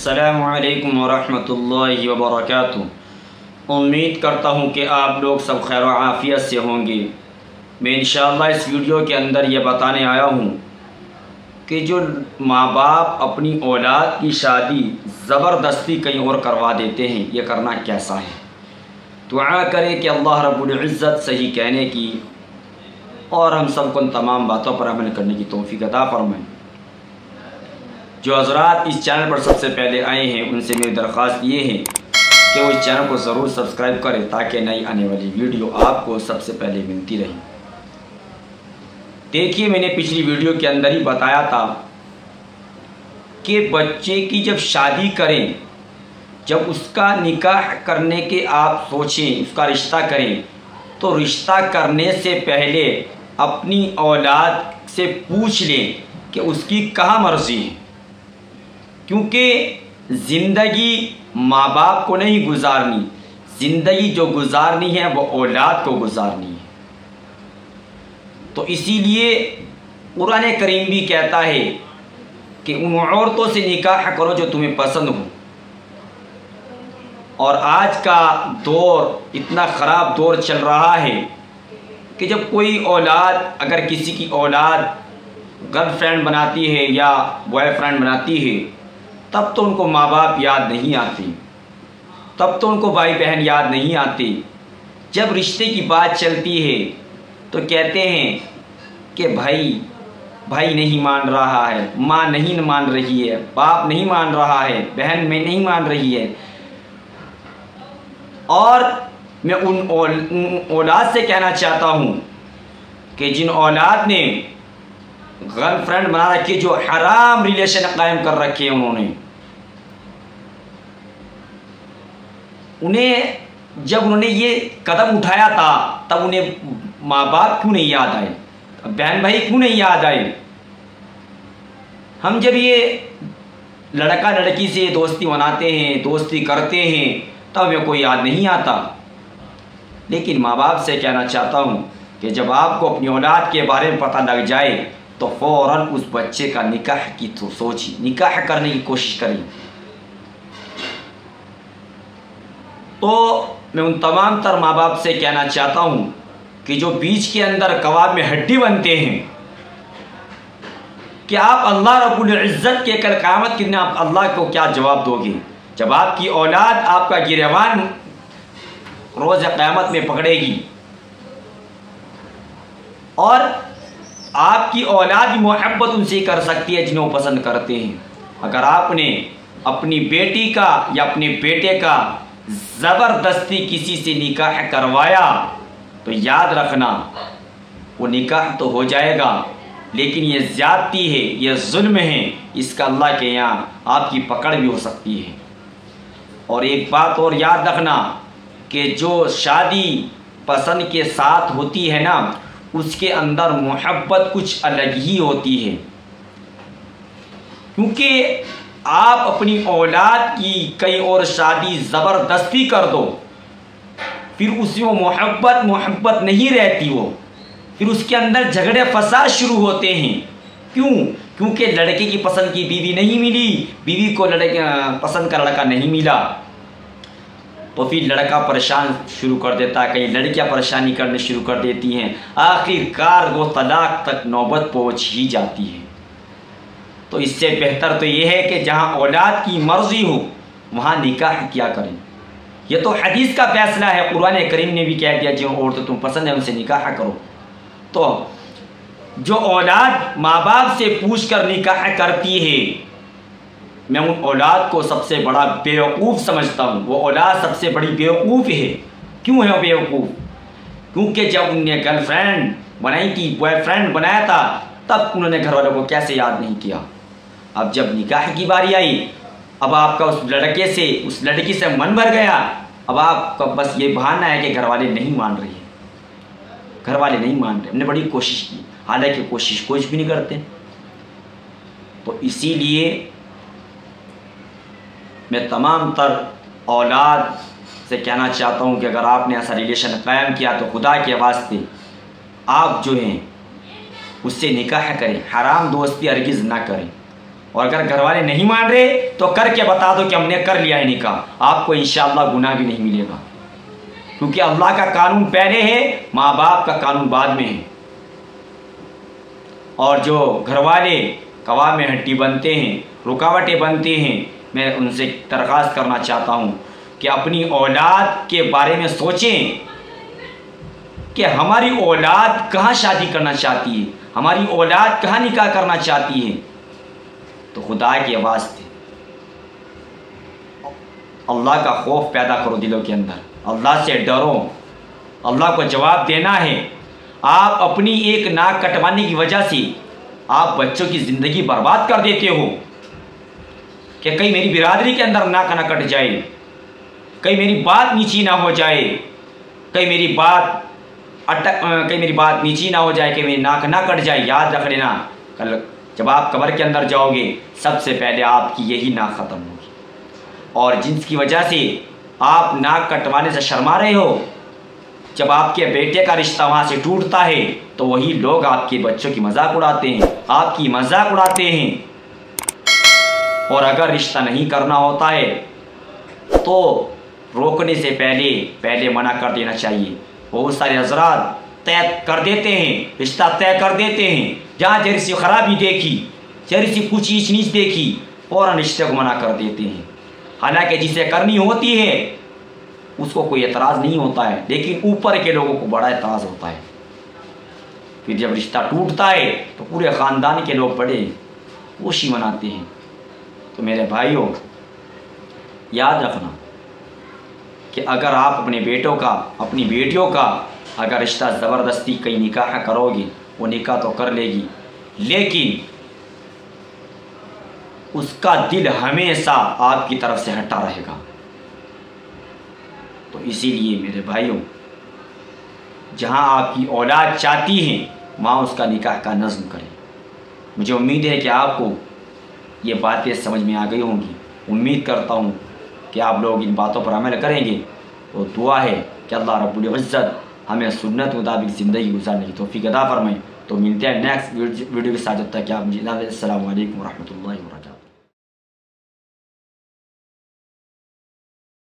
अस्सलामु अलैकुम वरहमतुल्लाहि वबरकातुहू। उम्मीद करता हूँ कि आप लोग सब खैर व आफ़ियत से होंगे। मैं इंशाअल्लाह इस वीडियो के अंदर ये बताने आया हूँ कि जो माँ बाप अपनी औलाद की शादी ज़बरदस्ती कहीं और करवा देते हैं, ये करना कैसा है। दुआ करें कि अल्लाह रब्बुल इज़्ज़त सही कहने की और हम सबको तमाम बातों पर अमल करने की तौफीक अता फरमाए। जो हज़रात इस चैनल पर सबसे पहले आए हैं उनसे मेरी दरख्वास्त ये है कि वो इस चैनल को ज़रूर सब्सक्राइब करें ताकि नई आने वाली वीडियो आपको सबसे पहले मिलती रहे। देखिए, मैंने पिछली वीडियो के अंदर ही बताया था कि बच्चे की जब शादी करें, जब उसका निकाह करने के आप सोचें, उसका रिश्ता करें, तो रिश्ता करने से पहले अपनी औलाद से पूछ लें कि उसकी कहाँ मर्ज़ी है। क्योंकि ज़िंदगी माँ बाप को नहीं गुजारनी, ज़िंदगी जो गुजारनी है वो औलाद को गुजारनी है। तो इसीलिए कुरान करीम भी कहता है कि उन औरतों से निकाह करो जो तुम्हें पसंद हो। और आज का दौर इतना ख़राब दौर चल रहा है कि जब कोई औलाद, अगर किसी की औलाद गर्लफ्रेंड बनाती है या बॉयफ्रेंड बनाती है, तब तो उनको माँ बाप याद नहीं आती, तब तो उनको भाई बहन याद नहीं आती। जब रिश्ते की बात चलती है तो कहते हैं कि भाई नहीं मान रहा है, माँ नहीं मान रही है, बाप नहीं मान रहा है, बहन में नहीं मान रही है। और मैं उन औलाद से कहना चाहता हूँ कि जिन औलाद ने गर्लफ्रेंड बना रखी, जो हराम रिलेशन कायम कर रखे हैं, जब उन्होंने ये कदम उठाया था तब उन्हें माँ बाप क्यों नहीं याद आए, बहन भाई क्यों नहीं याद आए। हम जब ये लड़का लड़की से दोस्ती बनाते हैं, दोस्ती करते हैं, तब हमें कोई याद नहीं आता। लेकिन माँ बाप से कहना चाहता हूँ कि जब आपको अपनी औलाद के बारे में पता लग जाए तो फ़ौरन उस बच्चे का निकाह की तो सोचिए, निकाह करने की कोशिश करें। तो मैं उन तमाम तर माँ बाप से कहना चाहता हूँ कि जो बीच के अंदर कबाब में हड्डी बनते हैं, कि आप अल्लाह रब्बुल इज़्ज़त के कल क़यामत के दिन आप अल्लाह को क्या जवाब दोगे जब आपकी औलाद आपका गिरबान रोज़ क़यामत में पकड़ेगी और आपकी औलाद भी मोहब्बत उनसे कर सकती है जिन्हें वो पसंद करते हैं। अगर आपने अपनी बेटी का या अपने बेटे का ज़बरदस्ती किसी से निकाह करवाया तो याद रखना वो निकाह तो हो जाएगा, लेकिन ये ज़्यादती है, ये जुल्म है, इसका अल्लाह के यहाँ आपकी पकड़ भी हो सकती है। और एक बात और याद रखना कि जो शादी पसंद के साथ होती है ना, उसके अंदर मोहब्बत कुछ अलग ही होती है। क्योंकि आप अपनी औलाद की कई और शादी ज़बरदस्ती कर दो, फिर उसमें वो मोहब्बत नहीं रहती, वो फिर उसके अंदर झगड़े फसाद शुरू होते हैं। क्यों? क्योंकि लड़के की पसंद की बीवी नहीं मिली, बीवी को पसंद का लड़का नहीं मिला, तो फिर लड़का परेशान शुरू कर देता है, कई लड़कियां परेशानी करने शुरू कर देती हैं, आखिरकार वो तलाक तक नौबत पहुंच ही जाती है। तो इससे बेहतर तो ये है कि जहां औलाद की मर्जी हो वहां निकाह किया करें। ये तो हदीस का फैसला है, कुरान करीम ने भी कह दिया जो औरतें तुम पसंद है उनसे निकाह करो। तो जो औलाद माँ बाप से पूछ कर निकाह करती है, मैं उन औलाद को सबसे बड़ा बेवकूफ़ समझता हूँ। वो औलाद सबसे बड़ी बेवकूफ़ है। क्यों है वो बेवकूफ़? क्योंकि जब उनने गर्लफ्रेंड बनाई थी, बॉयफ्रेंड बनाया था, तब उन्होंने घर वालों को कैसे याद नहीं किया। अब जब निकाह की बारी आई, अब आपका उस लड़के से, उस लड़की से मन भर गया, अब आपका बस ये बहाना है कि घर वाले नहीं मान रहे हैं, घर वाले नहीं मान रहे, हमने बड़ी कोशिश की, हालांकि कोशिश कुछ भी नहीं करते। तो इसीलिए मैं तमाम तर औलाद से कहना चाहता हूँ कि अगर आपने ऐसा रिलेशन कायम किया तो खुदा के वास्ते आप जो हैं उससे निकाह करें, हराम दोस्ती हरगिज़ ना करें। और अगर घर वाले नहीं मान रहे तो करके बता दो कि हमने कर लिया है निकाह, आपको इंशाअल्लाह गुनाह भी नहीं मिलेगा, क्योंकि अल्लाह का कानून पहले है, माँ बाप का कानून बाद में है। और जो घर वाले कवा में हड्डी बनते हैं, रुकावटें बनते हैं, मैं उनसे दरख्वास्त करना चाहता हूँ कि अपनी औलाद के बारे में सोचें कि हमारी औलाद कहाँ शादी करना चाहती है, हमारी औलाद कहाँ निकाह करना चाहती है। तो खुदा की आवाज़ थी, अल्लाह का खौफ पैदा करो दिलों के अंदर, अल्लाह से डरो, अल्लाह को जवाब देना है। आप अपनी एक नाक कटवाने की वजह से आप बच्चों की ज़िंदगी बर्बाद कर देते हो कि कहीं मेरी बिरादरी के अंदर नाक ना कट जाए, कहीं मेरी बात नीची ना हो जाए, कहीं मेरी बात नीची ना हो जाए, कि मेरी नाक ना कट जाए। याद रख लेना, कल जब आप कब्र के अंदर जाओगे सबसे पहले आपकी यही नाक ख़त्म होगी। और जिसकी वजह से आप नाक कटवाने से शर्मा रहे हो, जब आपके बेटे का रिश्ता वहाँ से टूटता है तो वही लोग आपके बच्चों की मजाक उड़ाते हैं, आपकी मजाक उड़ाते हैं। और अगर रिश्ता नहीं करना होता है तो रोकने से पहले मना कर देना चाहिए। बहुत सारे हजरात तय कर देते हैं, रिश्ता तय कर देते हैं, जहाँ जरी सी खराबी देखी, जरी सी कुछ ऊंच नीच देखी, फौरन रिश्ते को मना कर देते हैं। हालांकि जिसे करनी होती है उसको कोई एतराज़ नहीं होता है, लेकिन ऊपर के लोगों को बड़ा एतराज़ होता है। फिर जब रिश्ता टूटता है तो पूरे ख़ानदान के लोग बड़े खुशी मनाते हैं। तो मेरे भाइयों, याद रखना कि अगर आप अपने बेटों का, अपनी बेटियों का अगर रिश्ता ज़बरदस्ती कहीं निकाह करोगे, वो निकाह तो कर लेगी, लेकिन उसका दिल हमेशा आपकी तरफ से हटा रहेगा। तो इसीलिए मेरे भाइयों, जहाँ आपकी औलाद चाहती है वहाँ उसका निकाह का नज़्म करें। मुझे उम्मीद है कि आपको ये बातें समझ में आ गई होंगी। उम्मीद करता हूँ कि आप लोग इन बातों पर अमल करेंगे। तो दुआ है कि अल्लाह रब्बुल इज़्ज़त हमें सुन्नत मुताबिक ज़िंदगी गुजारने की तौफीक अता फरमाए। तो मिलते हैं नेक्स्ट वीडियो के साथ। जब तक कि आप मुझे, अस्सलामु अलैकुम व रहमतुल्लाहि व बरकातुहू।